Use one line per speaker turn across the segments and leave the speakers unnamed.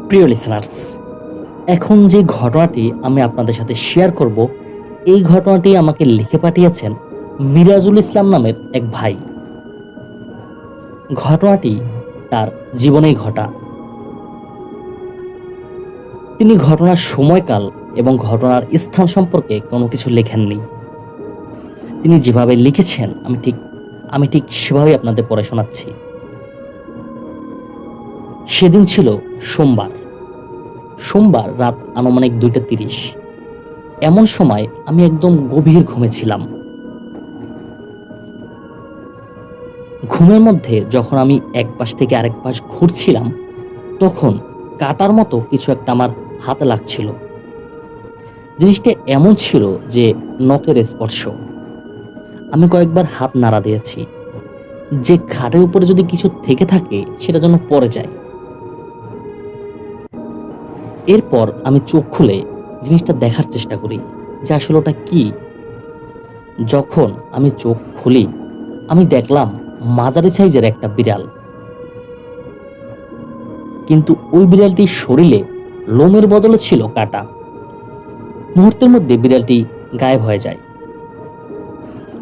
প্রিয় লিসেনার্স, এখন যে ঘটনাটি আমি আপনাদের সাথে শেয়ার করব, এই ঘটনাটি আমাকে লিখে পাঠিয়েছেন মিরাজুল ইসলাম নামের এক ভাই। ঘটনাটি তার জীবনেই ঘটা। তিনি ঘটনার সময়কাল এবং ঘটনার স্থান সম্পর্কে কোনো কিছু লেখেননি। তিনি যেভাবে লিখেছেন আমি ঠিক সেভাবেই আপনাদের পড়ে শোনাচ্ছি। সেদিন ছিল সোমবার রাত আনুমানিক 2:30। এমন সময় আমি একদম গভীর ঘুমে ছিলাম। ঘুমের মধ্যে যখন আমি এক পাশ থেকে আরেক পাশ ঘুরছিলাম, তখন কাটার মতো কিছু একটা আমার হাতে লাগছিল। জিনিসটা এমন ছিল যে নখের স্পর্শ। আমি কয়েকবার হাত নাড়া দিয়েছি, যে খাটের উপরে যদি কিছু থেকে থাকে সেটা যেন পড়ে যায়। এরপর আমি চোখ খুলে জিনিসটা দেখার চেষ্টা করি যে আসলে ওটা কি। যখন আমি চোখ খুলি, আমি দেখলাম মাঝারি সাইজের একটা বিড়াল। কিন্তু ওই বিড়ালটির শরীরে লোমের বদলে ছিল কাটা। মুহূর্তের মধ্যে বিড়ালটি গায়েব হয়ে যায়।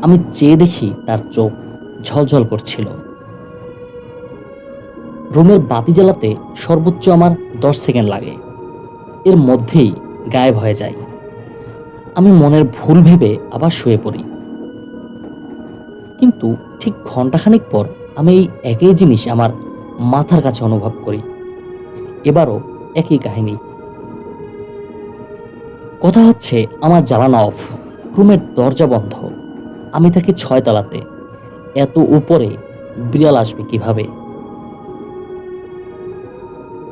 আমি চেয়ে দেখি তার চোখ ঝলঝল করছিল। রুমের বাতি জ্বালাতে সর্বোচ্চ আমার 10 সেকেন্ড লাগে, এর মধ্যেই গায়েব হয়ে যায়। আমি মনের ভুল ভেবে আবার শুয়ে পড়ি। কিন্তু ঠিক ঘন্টাখানিক পর আমি এই একই জিনিস আমার মাথার কাছে অনুভব করি। এবারও একই কাহিনী। কথা হচ্ছে, আমার জ্বালানো অফ, রুমের দরজা বন্ধ। আমি থাকি 6 তলাতে। এত উপরে বিড়াল আসবে কিভাবে?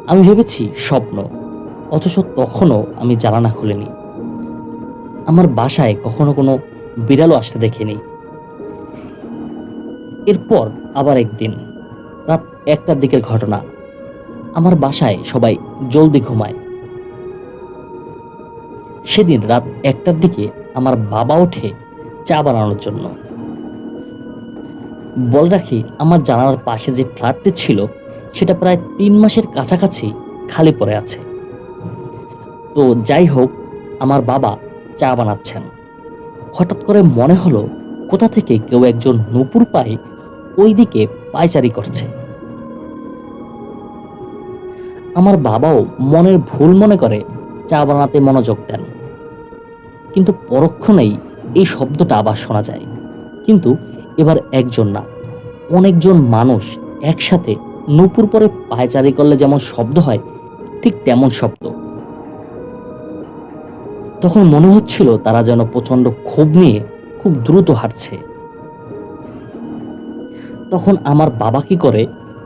আমি ভেবেছি স্বপ্ন, অথচ তখনও আমি জানালা খুলিনি। আমার বাসায় কখনো কোনো বিড়ালও আসতে দেখিনি। এরপর আবার একদিন রাত 1টার দিকের ঘটনা। আমার বাসায় সবাই জলদি ঘুমায়। সেদিন রাত 1টার দিকে আমার বাবা ওঠে চা বানানোর জন্য। বল রাখি, আমার জানালার পাশে যে ফ্ল্যাটটি ছিল সেটা প্রায় 3 মাসের কাছাকাছি খালি পড়ে আছে। তো যাই হোক, আমার বাবা চা বানাচ্ছেন। হঠাৎ করে মনে হলো কোথা থেকে কেউ একজন নূপুর পায়ে ওই দিকে পায়চারি করছে। আমার বাবাও মনের ভুল মনে করে চা বানাতে মনোযোগ দেন, কিন্তু পরক্ষণেই এই শব্দটা আবার শোনা যায়। কিন্তু এবার একজন না, অনেকজন মানুষ একসাথে নূপুর পরে পায়চারি করলে যেমন শব্দ হয়, ঠিক তেমন শব্দ। তখন মনে হচ্ছিল তারা যেন প্রচন্ড ক্ষোভ নিয়ে খুব দ্রুত হাঁটছে। তখন আমার বাবা কি করে,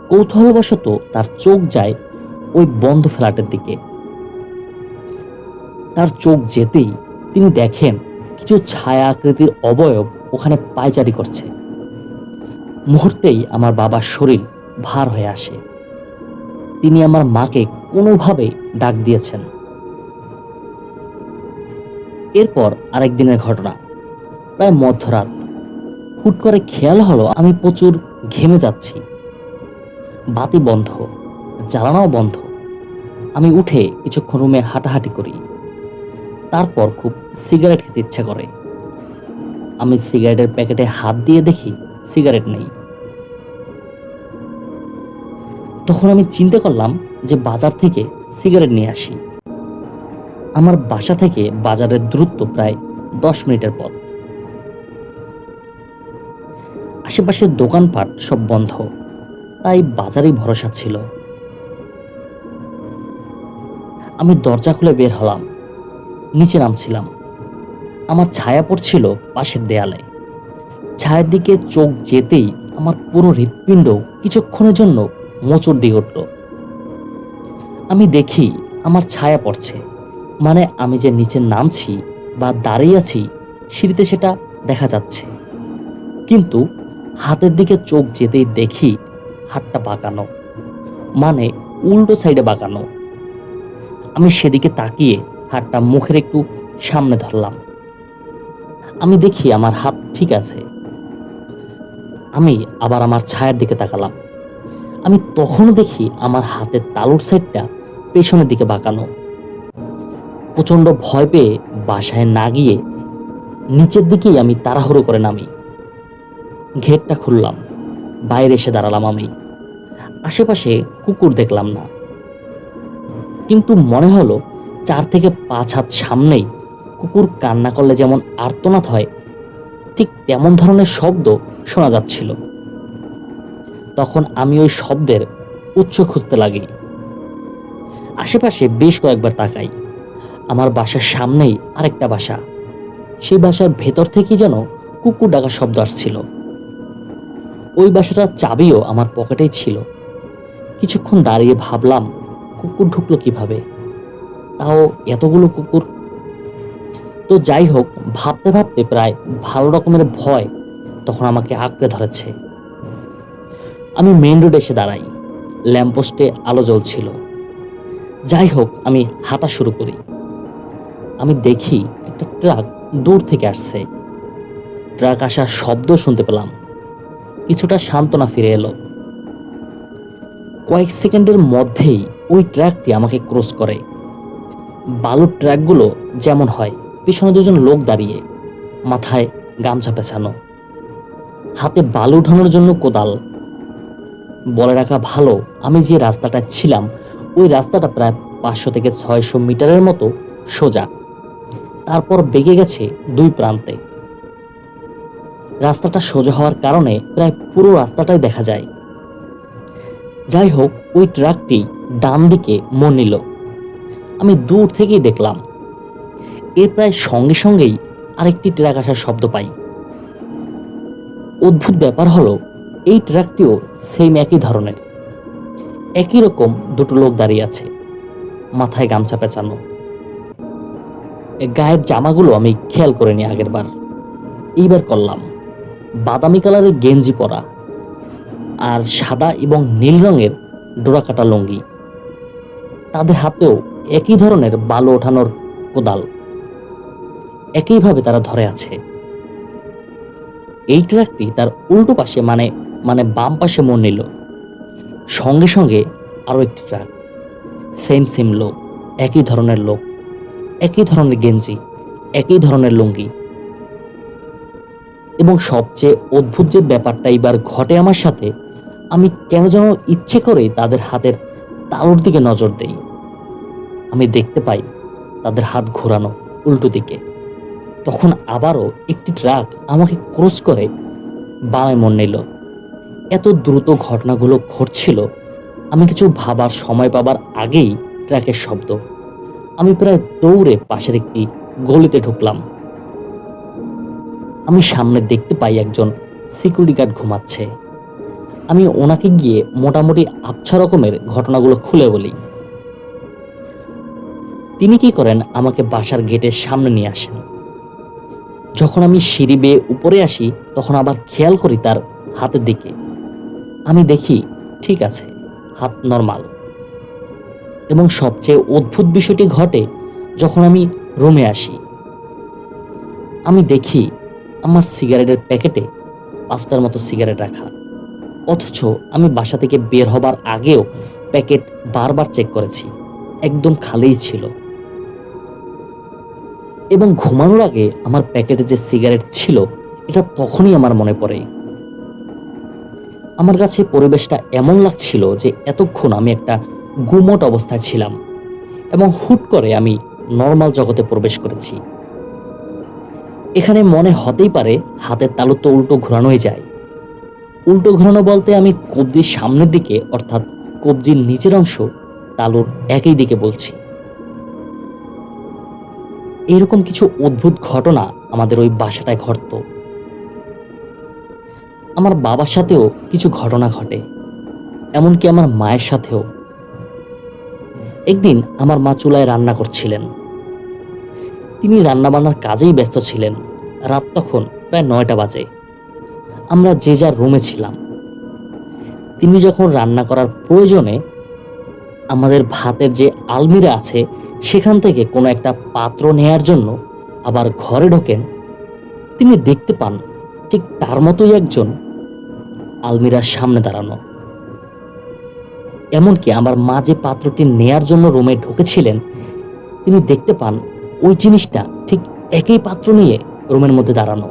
কৌতূহলবশত তার চোখ যায় ওই বন্ধ ফ্ল্যাটের দিকে। তার চোখ যেতেই তিনি দেখেন কিছু ছায়া আকৃতির অবয়ব ওখানে পায়চারি করছে। মুহূর্তেই আমার বাবার শরীর ভার হয়ে আসে। তিনি আমার মাকে কোনোভাবে ডাক দিয়েছেন। এরপর আরেক দিনের ঘটনা, প্রায় মধ্যরাত। হুট করে খেয়াল হলো আমি প্রচুর ঘেমে যাচ্ছি। বাতি বন্ধ, জ্বালানাও বন্ধ। আমি উঠে কিছুক্ষণ রুমে হাঁটাহাঁটি করি। তারপর খুব সিগারেট খেতে ইচ্ছা করে। আমি সিগারেটের প্যাকেটে হাত দিয়ে দেখি সিগারেট নেই। তখন আমি চিন্তা করলাম যে বাজার থেকে সিগারেট নিয়ে আসি। আমার বাসা থেকে বাজারের দূরত্ব প্রায় 10 মিনিটের পথ। আশেপাশের দোকানপাট সব বন্ধ, তাই বাজারেই ভরসা ছিল। আমি দরজা খুলে বের হলাম, নিচে নামছিলাম। আমার ছায়া পড়ছিল পাশের দেয়ালে। ছায়ার দিকে চোখ যেতেই আমার পুরো হৃৎপিণ্ড কিছুক্ষণের জন্য মোচড় দিয়ে উঠল। আমি দেখি আমার ছায়া পড়ছে, মানে আমি যে নিচে নামছি বা দাঁড়িয়ে আছি সিঁড়িতে সেটা দেখা যাচ্ছে। কিন্তু হাতের দিকে চোখ যেতেই দেখি হাতটা বাঁকানো, মানে উল্টো সাইডে বাঁকানো। আমি সেদিকে তাকিয়ে হাতটা মুখের একটু সামনে ধরলাম। আমি দেখি আমার হাত ঠিক আছে। আমি আবার আমার ছায়ার দিকে তাকালাম। আমি তখনও দেখি আমার হাতের তালুর সাইডটা পেছনের দিকে বাঁকানো। প্রচণ্ড ভয় পেয়ে বাসায় না গিয়ে নিচের দিকেই আমি তাড়াহুড়ো করে নামি। গেটটা খুললাম, বাইরে এসে দাঁড়ালাম আমি। আশেপাশে কুকুর দেখলাম না, কিন্তু মনে হলো 4 থেকে 5 হাত সামনেই কুকুর কান্না করলে যেমন আর্তনাদ হয়, ঠিক তেমন ধরনের শব্দ শোনা যাচ্ছিল। তখন আমি ওই শব্দের উৎস খুঁজতে লাগি। আশেপাশে বেশ কয়েকবার তাকাই। আমার বাসার সামনেই আরেকটা বাসা। সেই বাসার ভেতর থেকেই যেন কুকুর ডাকার শব্দ আসছিল। ওই বাসাটার চাবিও আমার পকেটেই ছিল। কিছুক্ষণ দাঁড়িয়ে ভাবলাম, কুকুর ঢুকলো কিভাবে, তাও এতগুলো কুকুর। তো যাই হোক, ভাবতে ভাবতে প্রায় ভালো রকমের ভয় তখন আমাকে আঁকড়ে ধরেছে। আমি মেইন রোডে এসে দাঁড়াই। ল্যাম্পপোস্টে আলো জ্বলছিল। যাই হোক, আমি হাঁটা শুরু করি। আমি দেখি একটা ট্রাক দূর থেকে আসছে। ট্রাক আসার শব্দ শুনতে পেলাম। কিছুটা সান্ত্বনা ফিরে এলো। কয়েক সেকেন্ডের মধ্যেই ওই ট্রাকটি আমাকে ক্রস করে। বালুর ট্রাকগুলো যেমন হয়, পিছনে দুজন লোক দাঁড়িয়ে, মাথায় গামছা পেঁচানো, হাতে বালু উঠানোর জন্য কোদাল। বলে রাখা ভালো, আমি যে রাস্তাটা ছিলাম ওই রাস্তাটা প্রায় 500 থেকে 600 মিটারের মতো সোজা, তারপর বেঁকে গেছে 2 প্রান্তে। রাস্তাটা সোজা হওয়ার কারণে প্রায় পুরো রাস্তাটাই দেখা যায়। যাই হোক, ওই ট্রাকটি ডান দিকে মোড় নিল। আমি দূর থেকেই দেখলাম। এর প্রায় সঙ্গে সঙ্গেই আরেকটি ট্রাক আসার শব্দ পাই। অদ্ভুত ব্যাপার হলো, এই ট্রাকটিও সেম একই ধরনের। একই রকম দুটো লোক দাঁড়িয়ে আছে, মাথায় গামছা পেঁচানো। গায়ের জামাগুলো আমি খেয়াল করিনি আগের বার, এইবার করলাম। বাদামি কালারের গেঞ্জি পরা আর সাদা এবং নীল রঙের ডোরাকাটা লুঙ্গি। তাদের হাতেও একই ধরনের বালু ওঠানোর কোদাল। একইভাবে তারা ধরে আছে। এই ট্রাকটি তার উল্টো পাশে মানে মানে বাম পাশে মোড় নিল। সঙ্গে সঙ্গে আরো একটি ট্রাক, সেম লোক, একই ধরনের লোক, একই ধরনের গেঞ্জি, একই ধরনের লুঙ্গি। এবং সবচেয়ে অদ্ভুত যে ব্যাপারটা এবার ঘটে আমার সাথে, আমি কেন যেন ইচ্ছে করেই তাদের হাতের তালুর দিকে নজর দেই। আমি দেখতে পাই তাদের হাত ঘোরানো উল্টো দিকে। তখন আবারও একটি ট্রাক আমাকে ক্রস করে বামে মোড় নিল। এত দ্রুত ঘটনাগুলো ঘটছিল, আমি কিছু ভাবার সময় পাবার আগেই ট্রাকের শব্দ। আমি প্রায় দৌড়ে পাশের একটি গলিতে ঢুকলাম। আমি সামনে দেখতে পাই একজন সিকিউরিটি গার্ড ঘুমাচ্ছে। আমি ওনাকে গিয়ে মোটামুটি আবছা রকমের ঘটনাগুলো খুলে বলি। তিনি কি করেন, আমাকে বাসার গেটের সামনে নিয়ে আসেন। যখন আমি সিঁড়ি বেয়ে উপরে আসি, তখন আবার খেয়াল করি তার হাতের দিকে। আমি দেখি ঠিক আছে, হাত নর্মাল। এবং সবচেয়ে অদ্ভুত বিষয়টি ঘটে যখন আমি রুমে আসি। আমি দেখি আমার সিগারেটের প্যাকেটে 5টার মতো সিগারেট রাখা, অথচ আমি বাসা থেকে বের হবার আগেও প্যাকেট বারবার চেক করেছি, একদম খালিই ছিল। এবং ঘুমানোর আগে আমার প্যাকেটে যে সিগারেট ছিল, এটা তখনই আমার মনে পড়ে। আমার কাছে পরিবেশটা এমন লাগছিল যে এতক্ষণ আমি একটা গুমট অবস্থায় ছিলাম এবং হুট করে আমি নর্মাল জগতে প্রবেশ করেছি। এখানে মনে হতেই পারে হাতের তালু তো উল্টো ঘোরানোই যায়। উল্টো ঘোরানো বলতে আমি কবজির সামনের দিকে, অর্থাৎ কবজির নিচের অংশ তালুর একই দিকে বলছি। এরকম কিছু অদ্ভুত ঘটনা আমাদের ওই বাসাটায় ঘটত। আমার বাবার সাথেও কিছু ঘটনা ঘটে, এমনকি আমার মায়ের সাথেও। একদিন আমার মা চুলায় রান্না করছিলেন। তিনি রান্নাবান্নার কাজেই ব্যস্ত ছিলেন। রাত তখন প্রায় 9টা বাজে। আমরা যে যার রুমে ছিলাম। তিনি যখন রান্না করার প্রয়োজনে আমাদের ভাতের যে আলমিরা আছে সেখান থেকে কোনো একটা পাত্র নেয়ার জন্য আবার ঘরে ঢোকেন, তিনি দেখতে পান ঠিক তার মতোই একজন আলমিরার সামনে দাঁড়ানো। এমনকি আমার মা যে পাত্রটি নেয়ার জন্য রুমে ঢুকেছিলেন, তিনি দেখতে পান ওই জিনিসটা ঠিক একই পাত্র নিয়ে রুমের মধ্যে দাঁড়ানো।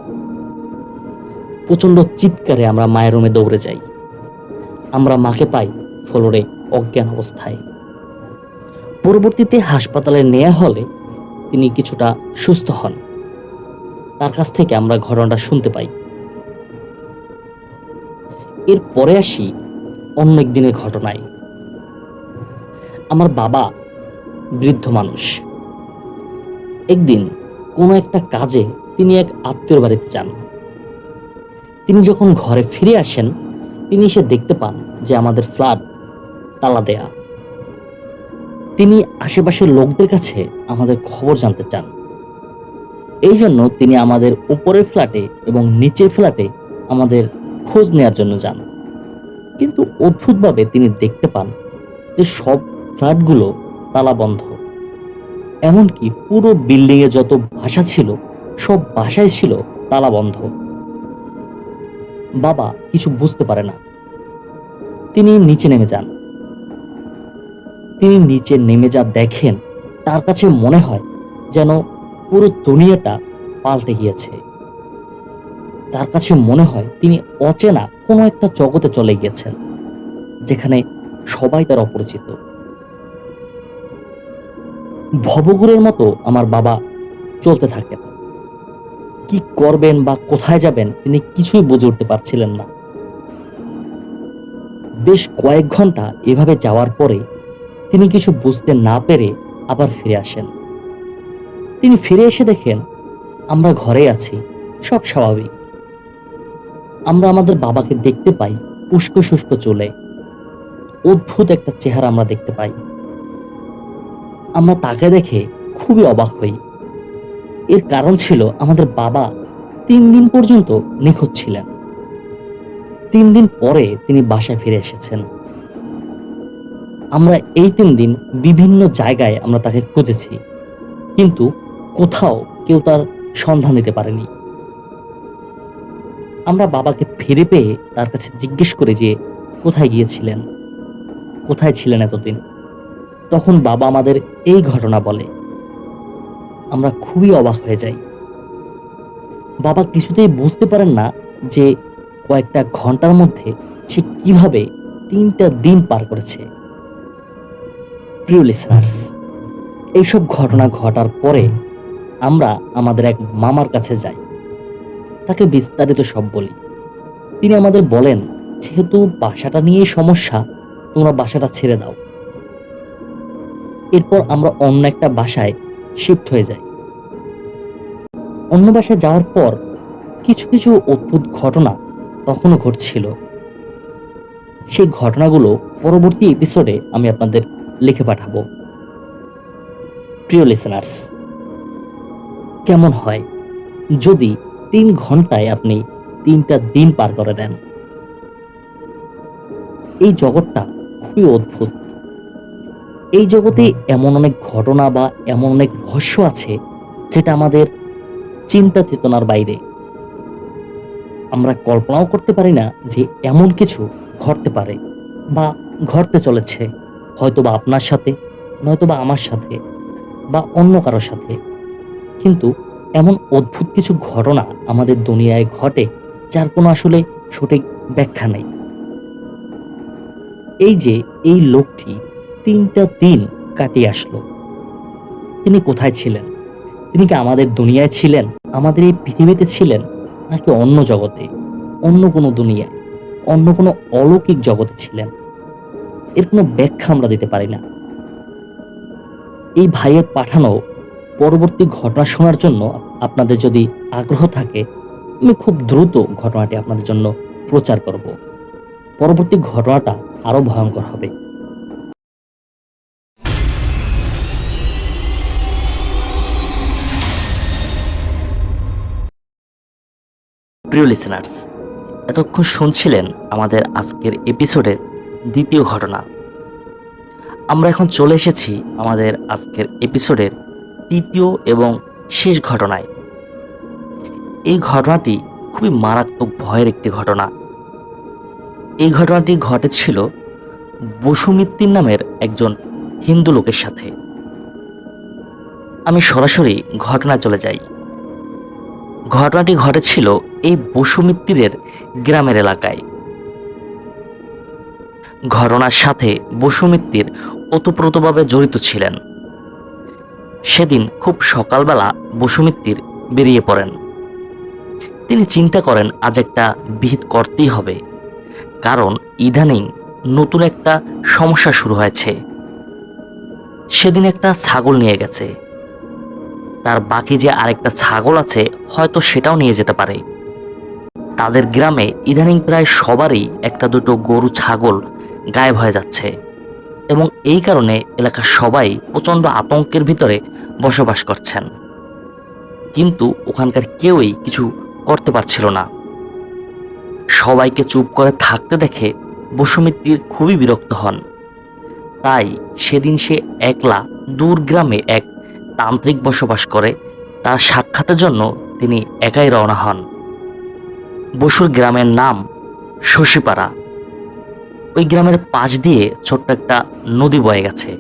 প্রচণ্ড চিৎকারে আমরা মায়ের রুমে দৌড়ে যাই। আমরা মাকে পাই ফ্লোরে অজ্ঞান অবস্থায়। পরবর্তীতে হাসপাতালে নেওয়া হলে তিনি কিছুটা সুস্থ হন। তার কাছ থেকে আমরা ঘটনাটা শুনতে পাই। এরপরে আসি অন্য একদিনের ঘটনায়। আমার বাবা বৃদ্ধ মানুষ। একদিন কোনো একটা কাজে তিনি এক আত্মীয়র বাড়িতে যান। তিনি যখন ঘরে ফিরে আসেন, তিনি এসে দেখতে পান যে আমাদের ফ্ল্যাট তালা দেয়া। তিনি আশেপাশের লোকদের কাছে আমাদের খবর জানতে চান। এই জন্য তিনি আমাদের উপরের ফ্ল্যাটে এবং নিচের ফ্ল্যাটে আমাদের খোঁজ নেয়ার জন্য যান। কিন্তু অদ্ভুতভাবে তিনি দেখতে পান যে সব ফ্ল্যাটগুলো তালা বন্ধ। এমনকি পুরো বিল্ডিংয়ে যত বাসা ছিল, সব বাসায় ছিল তালা বন্ধ। বাবা কিছু বুঝতে পারে না। তিনি নিচে নেমে যান। তিনি নিচে নেমে যা দেখেন, তার কাছে মনে হয় যেন পুরো দুনিয়াটা পাল্টে গিয়েছে। তার কাছে মনে হয় তিনি অচেনা কোনো একটা জগতে চলে গিয়েছেন, যেখানে সবাই তার অপরিচিত। ভবঘুরের মতো আমার বাবা চলতে থাকেন। কি করবেন বা কোথায় যাবেন তিনি কিছুই বুঝে উঠতে পারছিলেন না। বেশ কয়েক ঘন্টা এভাবে যাওয়ার পরে তিনি কিছু বুঝতে না পেরে আবার ফিরে আসেন। তিনি ফিরে এসে দেখেন আমরা ঘরে আছি, সব স্বাভাবিক। আমরা আমাদের বাবাকে দেখতে পাই উস্কো শুষ্ক চুলে। অদ্ভুত একটা চেহারা আমরা দেখতে পাই। আমরা তাকে দেখে খুবই অবাক হই। এর কারণ ছিল আমাদের বাবা 3 দিন পর্যন্ত নিখোঁজ ছিলেন। 3 দিন পরে তিনি বাসায় ফিরে এসেছেন। আমরা এই 3 দিন বিভিন্ন জায়গায় আমরা তাকে খুঁজেছি, কিন্তু কোথাও কেউ তার সন্ধান দিতে পারেনি। আমরা বাবাকে ফিরে পেয়ে তার কাছে জিজ্ঞেস করে যে কোথায় গিয়েছিলেন, কোথায় ছিলেন এতদিন। তখন বাবা আমাদের এই ঘটনা বলে। আমরা খুবই অবাক হয়ে যাই। বাবা কিছুতেই বুঝতে পারেন না যে কয়েকটা ঘন্টার মধ্যে সে কিভাবে 3টা দিন পার করেছে। প্রিয় লিসেনার্স, এইসব ঘটনা ঘটার পরে আমরা আমাদের এক মামার কাছে যাই। তাকে বিস্তারিত সব বলি। তিনি আমাদের বলেন, যেহেতু বাসাটা নিয়েই সমস্যা, তোমরা বাসাটা ছেড়ে দাও। এরপর আমরা অন্য একটা বাসায় শিফট হয়ে যাই। অন্য বাসায় যাওয়ার পর কিছু কিছু অদ্ভুত ঘটনা তখনও ঘটছিল। সেই ঘটনাগুলো পরবর্তী এপিসোডে আমি আপনাদের লিখে পাঠাবো। প্রিয় লিসেনার্স, কেমন হয় যদি 3 ঘন্টায় আপনি 3টা দিন পার করে দেন? এই জগৎটা খুবই অদ্ভুত। এই জগতে এমন অনেক ঘটনা বা এমন অনেক রহস্য আছে যেটা আমাদের চিন্তা চেতনার বাইরে। আমরা কল্পনাও করতে পারি না যে এমন কিছু ঘটতে পারে বা ঘটতে চলেছে, হয়তোবা আপনার সাথে, নয়তোবা আমার সাথে বা অন্য কারোর সাথে। কিন্তু এমন অদ্ভুত কিছু ঘটনা আমাদের দুনিয়ায় ঘটে যার কোনো আসলে সঠিক ব্যাখ্যা নেই। এই যে এই লোকটি 3টা দিন কাটিয়ে আসলো, তিনি কোথায় ছিলেন? তিনি কি আমাদের দুনিয়ায় ছিলেন, আমাদের এই পৃথিবীতে ছিলেন, নাকি অন্য জগতে, অন্য কোনো দুনিয়ায়, অন্য কোনো অলৌকিক জগতে ছিলেন? এর কোনো ব্যাখ্যা আমরা দিতে পারি না। এই ভাইয়ের পাঠানো পরবর্তী ঘটনা শোনার জন্য আপনাদের যদি আগ্রহ থাকে, আমি খুব দ্রুত ঘটনাটি আপনাদের জন্য প্রচার করব। পরবর্তী ঘটনাটা আরো ভয়ঙ্কর হবে। প্রিয় লিসেনার্স, এতক্ষণ শুনছিলেন আমাদের আজকের এপিসোডের দ্বিতীয় ঘটনা। আমরা এখন চলে এসেছি আমাদের আজকের এপিসোডের তৃতীয় এবং শেষ ঘটনায়। এই ঘটনাটি খুবই মারাত্মক ভয়ের একটি ঘটনা। এই ঘটনাটি ঘটেছিল বসু মিত্তির নামের একজন হিন্দু লোকের সাথে। আমি সরাসরি ঘটনায় চলে যাই। ঘটনাটি ঘটেছিল এই বসু মিত্তিরের গ্রামের এলাকায়। ঘটনার সাথে বসু মিত্তির ওতপ্রোতভাবে জড়িত ছিলেন। সেদিন খুব সকালবেলা বসু মিত্তির বেরিয়ে পড়েন। তিনি চিন্তা করেন আজ একটা বিহিত করতেই হবে, কারণ ইদানিং নতুন একটা সমস্যা শুরু হয়েছে। সেদিন একটা ছাগল নিয়ে গেছে, তার বাকি যে আরেকটা ছাগল আছে হয়তো সেটাও নিয়ে যেতে পারে। তাদের গ্রামে ইদানিং প্রায় সবারই একটা দুটো গরু ছাগল গায়েব হয়ে যাচ্ছে, এবং এই কারণে এলাকার সবাই প্রচণ্ড আতঙ্কের ভিতরে বসবাস করছেন। কিন্তু ওখানকার কেউই কিছু করতে পারছিল না। সবাইকে চুপ করে থাকতে দেখে বসু মিত্তির খুবই বিরক্ত হন। তাই সেদিন সে একলা দূর গ্রামে এক তান্ত্রিক বসবাস করে, তার সাক্ষাতের জন্য তিনি একাই রওনা হন। বসুর গ্রামের নাম শশীপাড়া। ওই গ্রামের পাশ দিয়ে ছোট্ট একটা নদী বয়ে গেছে।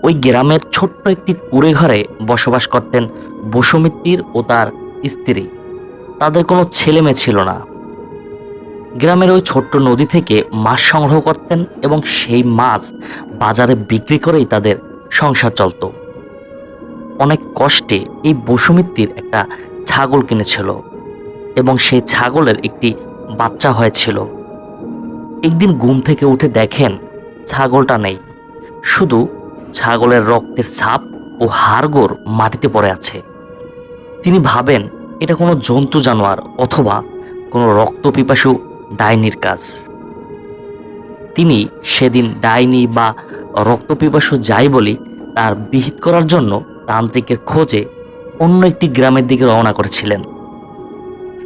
ওই গ্রামের ছোট্ট একটি কুঁড়ে ঘরে বসবাস করতেন বসু মিত্তির ও তার স্ত্রী। তাদের কোনো ছেলে মেয়ে ছিল না। গ্রামের ওই ছোট্ট নদী থেকে মাছ সংগ্রহ করতেন এবং সেই মাছ বাজারে বিক্রি করেই তাদের সংসার চলত। অনেক কষ্টে এই বসু মিত্তির একটা ছাগল কিনেছিল এবং সেই ছাগলের একটি বাচ্চা হয়েছিল। একদিন ঘুম থেকে উঠে দেখেন ছাগলটা নেই, শুধু ছাগলের রক্তের ছাপ ও হাড়গোড় মাটিতে পড়ে আছে। তিনি ভাবেন এটা কোনো জন্তু জানোয়ার অথবা কোনো রক্তপিপাসু ডাইনির কাজ। তিনি সেদিন ডাইনি বা রক্তপিপাসু যাই বলি তার বিহিত করার জন্য তান্ত্রিকের খোঁজে অন্য একটি গ্রামের দিকে রওনা করেছিলেন।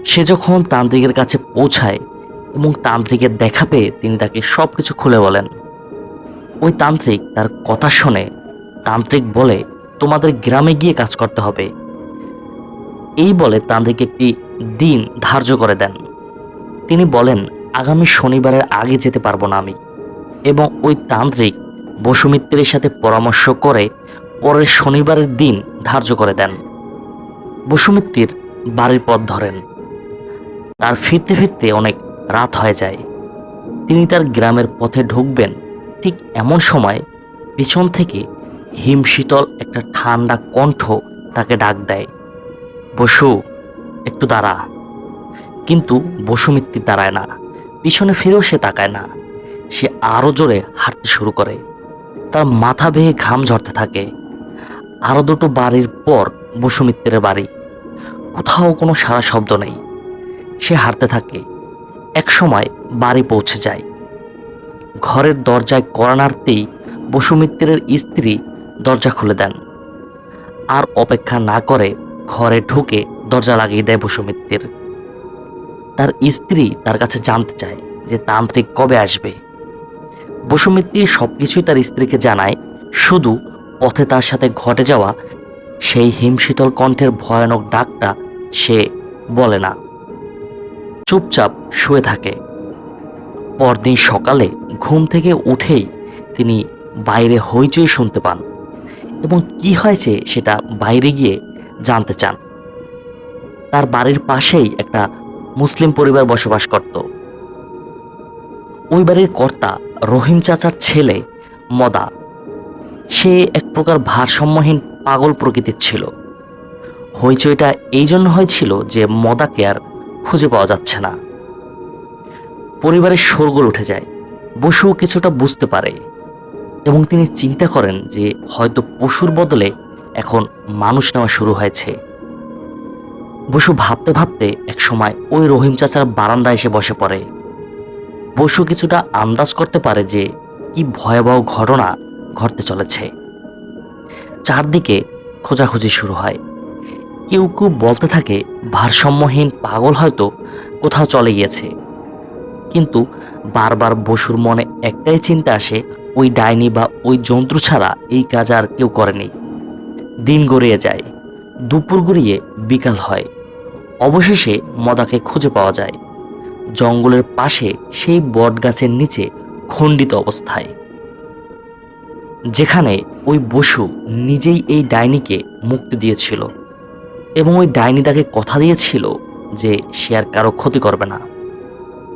সে যখন তান্ত্রিকের কাছে পৌঁছায় এবং তান্ত্রিকের দেখা পেয়ে তিনি তাকে সব কিছু খুলে বলেন। ওই তান্ত্রিক তার কথা শুনে তান্ত্রিক বলে, তোমাদের গ্রামে গিয়ে কাজ করতে হবে। এই বলে তান্ত্রিক একটি দিন ধার্য করে দেন। তিনি বলেন, আগামী শনিবারের আগে যেতে পারবো না আমি। এবং ওই তান্ত্রিক বসু মিত্তিরের সাথে পরামর্শ করে পরের শনিবারের দিন ধার্য করে দেন। বসু মিত্তির বাড়ির পথ ধরেন। তার ফিরতে ফিরতে অনেক রাত হয়ে যায়। তিনি তার গ্রামের পথে ঢুকবেন, ঠিক এমন সময় পিছন থেকে হিমশীতল একটা ঠান্ডা কণ্ঠ তাকে ডাক দেয়, বসু, একটু দাঁড়া। কিন্তু বসু মিত্তির দাঁড়ায় না, পিছনে ফিরেও সে তাকায় না। সে আরো জোরে হাঁটতে শুরু করে। তার মাথা বেয়ে ঘাম ঝরতে থাকে। আরো দুটো বাড়ির পর বসু মিত্তিরের বাড়ি। কোথাও কোনো সারা শব্দ নেই। সে হাঁটতে থাকে। এক সময় বাড়ি পৌঁছে যায়। ঘরের দরজায় কড়া নাড়তেই বসু মিত্তিরের স্ত্রী দরজা খুলে দেন। আর অপেক্ষা না করে ঘরে ঢুকে দরজা লাগিয়ে দেয় বসু মিত্তির। তার স্ত্রী তার কাছে জানতে চায় যে তান্ত্রিক কবে আসবে। বসু মিত্তির সবকিছুই তার স্ত্রীকে জানায়, শুধু পথে তার সাথে ঘটে যাওয়া সেই হিমশীতল কণ্ঠের ভয়ানক ডাকটা সে বলে না। চুপচাপ শুয়ে থাকে। পরদিন সকালে ঘুম থেকে উঠেই তিনি বাইরে হইচই শুনতে পান এবং কি হয়েছে সেটা বাইরে গিয়ে জানতে চান। তার বাড়ির পাশেই একটা মুসলিম পরিবার বসবাস করত। ওই বাড়ির কর্তা রহিম চাচার ছেলে মদা। সে এক প্রকার ভারসাম্যহীন পাগল প্রকৃতির ছিল। হইচইটা এই জন্য হয়েছিল যে মদাকে আর খুঁজে পাওয়া যাচ্ছে না। পরিবারের শোরগোল উঠে যায়। বসু কিছুটা বুঝতে পারে এবং তিনি চিন্তা করেন যে হয়তো পশুর বদলে এখন মানুষ নেওয়া শুরু হয়েছে। বসু ভাবতে ভাবতে একসময় ওই রহিম চাচার বারান্দায় এসে বসে পড়ে। বসু কিছুটা আন্দাজ করতে পারে যে কি ভয়াবহ ঘটনা ঘটতে চলেছে। চারদিকে খোঁজাখুঁজি শুরু হয়। কেউ কেউ বলতে থাকে ভারসাম্যহীন পাগল হয়তো কোথাও চলে গিয়েছে। কিন্তু বারবার বসুর মনে একটাই চিন্তা আসে, ওই ডাইনি বা ওই জন্তু ছাড়া এই কাজ আর কেউ করেনি। দিন গড়িয়ে যায়, দুপুর গড়িয়ে বিকাল হয়। অবশেষে মদাকে খুঁজে পাওয়া যায়। জঙ্গলের পাশে সেই বট গাছের নিচে খণ্ডিত অবস্থায়, যেখানে ওই বসু নিজেই এই ডাইনিকে মুক্তি দিয়েছিল এবং ওই ডাইনি তাকে কথা দিয়েছিল যে সে আর কারো ক্ষতি করবে না।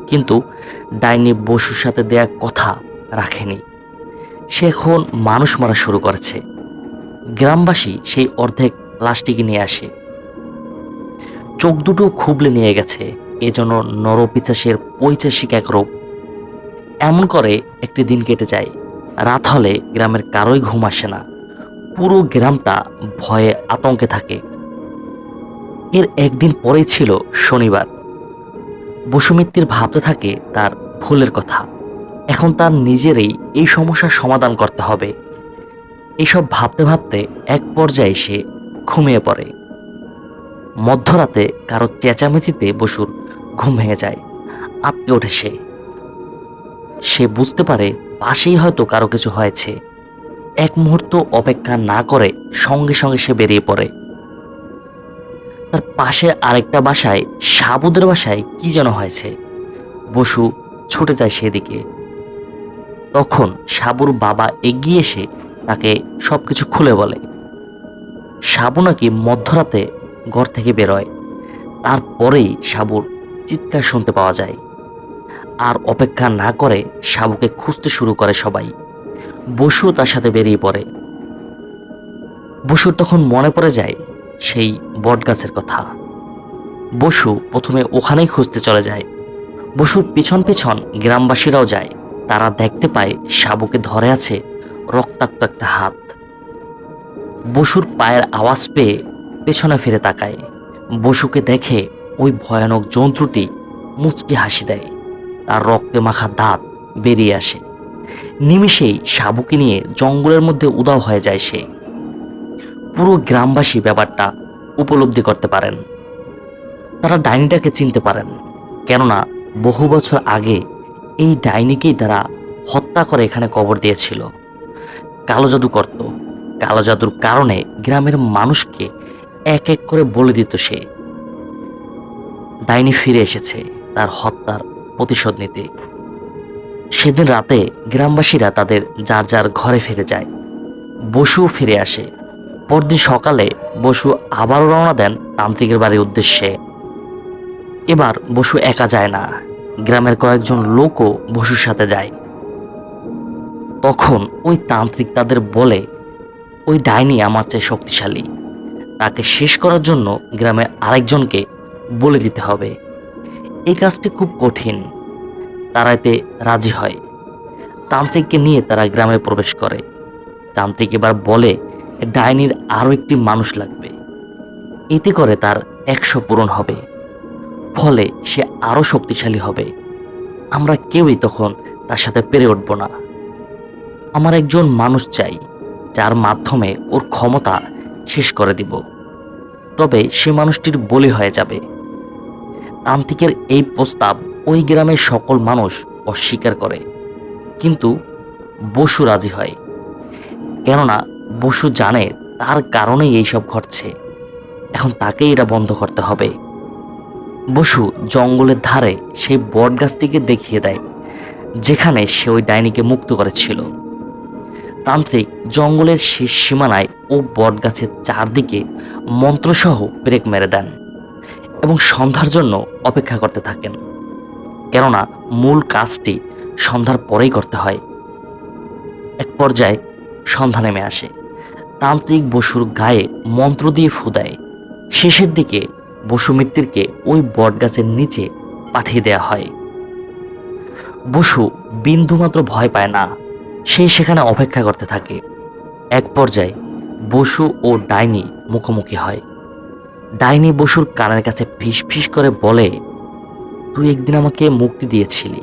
কিন্তু ডাইনি বসুর সাথে দেয়া কথা রাখেনি। সে এখন মানুষ মারা শুরু করেছে। গ্রামবাসী সেই অর্ধেক লাশটিকে নিয়ে আসে। চোখ দুটো খুবলে নিয়ে গেছে, এজন্য নরপিচাসের পৈচাসিক এক রূপ। এমন করে একটি দিন কেটে যায়। রাত হলে গ্রামের কারোই ঘুম আসে না। পুরো গ্রামটা ভয়ে আতঙ্কে থাকে। এর একদিন পরেই ছিল শনিবার। বসুমিত্তির ভাবতে থাকে তার ভুলের কথা। এখন তার নিজেরই এই সমস্যার সমাধান করতে হবে। এইসব ভাবতে ভাবতে এক পর্যায়ে সে ঘুমিয়ে পড়ে। মধ্যরাতে কারো চেঁচামেচিতে বসুর ঘুম ভেঙে যায়। আঁতকে ওঠে সে বুঝতে পারে পাশেই হয়তো কারো কিছু হয়েছে। এক মুহূর্ত অপেক্ষা না করে সঙ্গে সঙ্গে সে বেরিয়ে পড়ে। তার পাশে আরেকটা বাসায়, সাবুদের বাসায় কি যেন হয়েছে। বসু ছুটে যায় সেদিকে। তখন সাবুর বাবা এগিয়ে এসে তাকে সবকিছু খুলে বলে। সাবু নাকি মধ্যরাতে ঘর থেকে বেরোয়। তারপরেই সাবুর চিৎকার শুনতে পাওয়া যায়। আর অপেক্ষা না করে সাবুকে খুঁজতে শুরু করে সবাই। বসু তার সাথে বেরিয়ে পড়ে। বসুর তখন মনে পড়ে যায় সেই বটগাছের কথা। বসু প্রথমে ওখানেই খুঁজতে চলে যায়। বসুর পিছন পিছন গ্রামবাসীরাও যায়। তারা দেখতে পায় সাবুকে ধরে আছে রক্তাক্ত একটা হাত। বসুর পায়ের আওয়াজ পেয়ে পেছনে ফিরে তাকায়। বসুকে দেখে ওই ভয়ানক জন্তুটি মুচকি হাসি দেয়। তার রক্তে মাখা দাঁত বেরিয়ে আসে। নিমেষেই সাবুকে নিয়ে জঙ্গলের মধ্যে উধাও হয়ে যায় সে। পুরো গ্রামবাসী ব্যাপারটা উপলব্ধি করতে পারেন। তারা ডাইনিটাকে চিনতে পারেন, কেননা বহু বছর আগে এই ডাইনিকেই তারা হত্যা করে এখানে কবর দিয়েছিল। কালো জাদু করত। কালো জাদুর কারণে গ্রামের মানুষকে এক এক করে বলে দিত সে। ডাইনি ফিরে এসেছে তার হত্যার প্রতিশোধ নিতে। সেদিন রাতে গ্রামবাসীরা তাদের যার যার ঘরে ফিরে যায়। বসুও ফিরে আসে। পরদিন সকালে বসু আবারও রওনা দেন তান্ত্রিকের বাড়ির উদ্দেশ্যে। এবার বসু একা যায় না, গ্রামের কয়েকজন লোকও বসুর সাথে যায়। তখন ওই তান্ত্রিক তাদের বলে, ওই ডাইনি আমার চেয়ে শক্তিশালী। তাকে শেষ করার জন্য গ্রামের আরেকজনকে বলে দিতে হবে। এই কাজটি খুব কঠিন। তারা এতে রাজি হয়। তান্ত্রিককে নিয়ে তারা গ্রামে প্রবেশ করে। তান্ত্রিক এবার বলে ডাইনির আরও একটি মানুষ লাগবে। এতে করে তার 100 পূরণ হবে। ফলে সে আরও শক্তিশালী হবে। আমরা কেউই তখন তার সাথে পেরে উঠব না। আমার একজন মানুষ চাই, যার মাধ্যমে ওর ক্ষমতা শেষ করে দিব। তবে সে মানুষটির বলি হয়ে যাবে। তান্ত্রিকের এই প্রস্তাব ওই গ্রামের সকল মানুষ অস্বীকার করে, কিন্তু বসু রাজি হয়। কেননা বসু জানে তার কারণেই এইসব ঘটছে। এখন তাকেই এটা বন্ধ করতে হবে। বসু জঙ্গলের ধারে সেই বটগাছটিকে দেখিয়ে দেয়, যেখানে সে ওই ডাইনিকে মুক্ত করেছিল। তান্ত্রিক জঙ্গলের শেষ সীমানায় ও বটগাছের চারদিকে মন্ত্রসহ ব্রেক মেরে দেন এবং সন্ধ্যার জন্য অপেক্ষা করতে থাকেন। কেননা মূল কাজটি সন্ধ্যার পরেই করতে হয়। এক পর্যায়ে সন্ধ্যা নেমে আসে। তান্ত্রিক বসুর গায়ে মন্ত্র দিয়ে ফু দেয়। শেষের দিকে বসুমিত্তিরকে ওই বটগাছের নিচে পাঠিয়ে দেয়া হয়। বসু বিন্দুমাত্র ভয় পায় না। সে সেখানে অপেক্ষা করতে থাকে। এক পর্যায়ে বসু ও ডাইনি মুখোমুখি হয়। ডাইনি বসুর কানের কাছে ফিস ফিস করে বলে, তুই একদিন আমাকে মুক্তি দিয়েছিলি।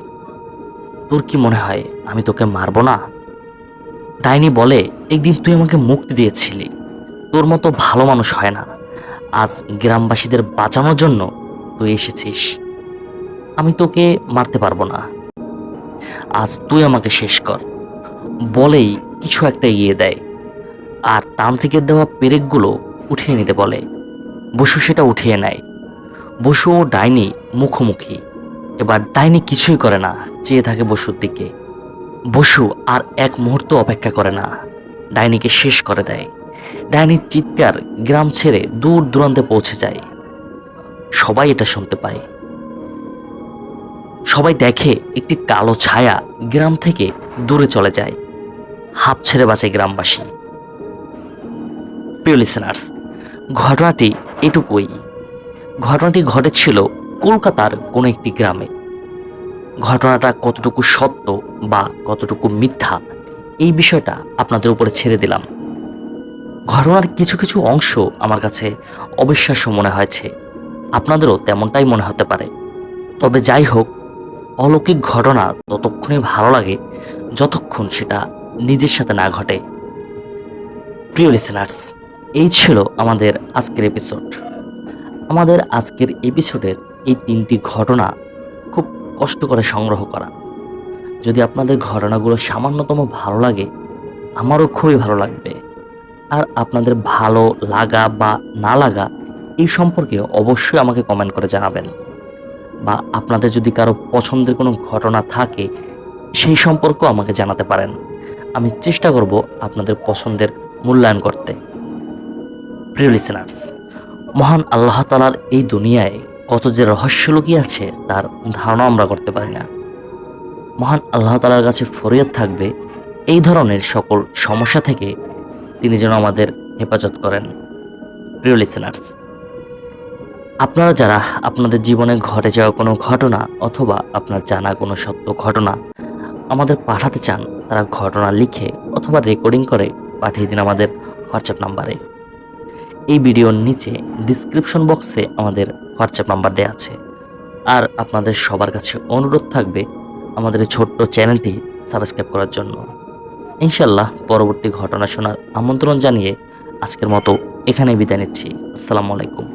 তোর কি মনে হয় আমি তোকে মারবো না? ডাইনি বলে, একদিন তুই আমাকে মুক্তি দিয়েছিলি। তোর মতো ভালো মানুষ হয় না। আজ গ্রামবাসীদের বাঁচানোর জন্য তুই এসেছিস। আমি তোকে মারতে পারবো না। আজ তুই আমাকে শেষ কর। বলেই কিছু একটা এগিয়ে দেয় আর তান্ত্রিকের দেওয়া পেরেকগুলো উঠিয়ে নিতে বলে। বসু সেটা উঠিয়ে নেয়। বসু ও ডাইনি মুখোমুখি। এবার ডাইনি কিছুই করে না, চেয়ে থাকে বসুর দিকে। বসু আর এক মুহূর্ত অপেক্ষা করে না, ডাইনিকে শেষ করে দেয়। ডাইনির চিৎকার গ্রাম ছেড়ে দূর দূরান্তে পৌঁছে যায়। সবাই এটা শুনতে পায়। সবাই দেখে একটি কালো ছায়া গ্রাম থেকে দূরে চলে যায়। হাঁপ ছেড়ে বাঁচে গ্রামবাসী। প্রিয় লিসেনার্স, ঘটনাটি এটুকুই। ঘটনাটি ঘটেছিল কলকাতার কোনো একটি গ্রামে। ঘটনাটা কতটুকু সত্য বা কতটুকু মিথ্যা, এই বিষয়টা আপনাদের উপরে ছেড়ে দিলাম। ঘটনার কিছু কিছু অংশ আমার কাছে অবিশ্বাস্য মনে হয়েছে, আপনাদেরও তেমনটাই মনে হতে পারে। তবে যাই হোক, অলৌকিক ঘটনা ততক্ষণই ভালো লাগে যতক্ষণ সেটা নিজের সাথে না ঘটে। প্রিয় লিসেনার্স, এই ছিল আমাদের আজকের এপিসোড। আমাদের আজকের এপিসোডের এই 3টি ঘটনা খুব কষ্ট করে সংগ্রহ করা। যদি আপনাদের ঘটনাগুলো সামান্যতম ভালো লাগে, আমারও খুবই ভালো লাগবে। আর আপনাদের ভালো লাগা বা না লাগা এই সম্পর্কে অবশ্যই আমাকে কমেন্ট করে জানাবেন। বা আপনাদের যদি কারো পছন্দের কোনো ঘটনা থাকে, সেই সম্পর্কেও আমাকে জানাতে পারেন। আমি চেষ্টা করব আপনাদের পছন্দের মূল্যায়ন করতে। প্রিয় লিসেনার্স, মহান আল্লাহ তাআলার এই দুনিয়ায় কত যে রহস্য লুকিয়ে আছে তার ধারণা আমরা করতে পারি না। মহান আল্লাহ তাআলার কাছে ফরিয়াদ থাকবে এই ধরনের সকল সমস্যা থেকে তিনি যেন আমাদের হেফাজত করেন। প্রিয় লিসেনার্স, আপনারা যারা আপনাদের জীবনে ঘটে যাওয়া কোনো ঘটনা অথবা আপনার জানা কোনো সত্য ঘটনা আমাদের পাঠাতে চান, তারা ঘটনা লিখে অথবা রেকর্ডিং করে পাঠিয়ে দিন আমাদের হোয়াটসঅ্যাপ নাম্বারে। এই ভিডিওর নিচে ডিসক্রিপশন বক্সে আমাদের হোয়াটসঅ্যাপ নাম্বার দেওয়া আছে। আর আপনাদের সবার কাছে অনুরোধ থাকবে আমাদের এই ছোট্ট চ্যানেলটি সাবস্ক্রাইব করার জন্য। ইনশাল্লাহ পরবর্তী ঘটনা শোনার আমন্ত্রণ জানিয়ে আজকের মতো এখানেই বিদায় নিচ্ছি। আসসালামু আলাইকুম।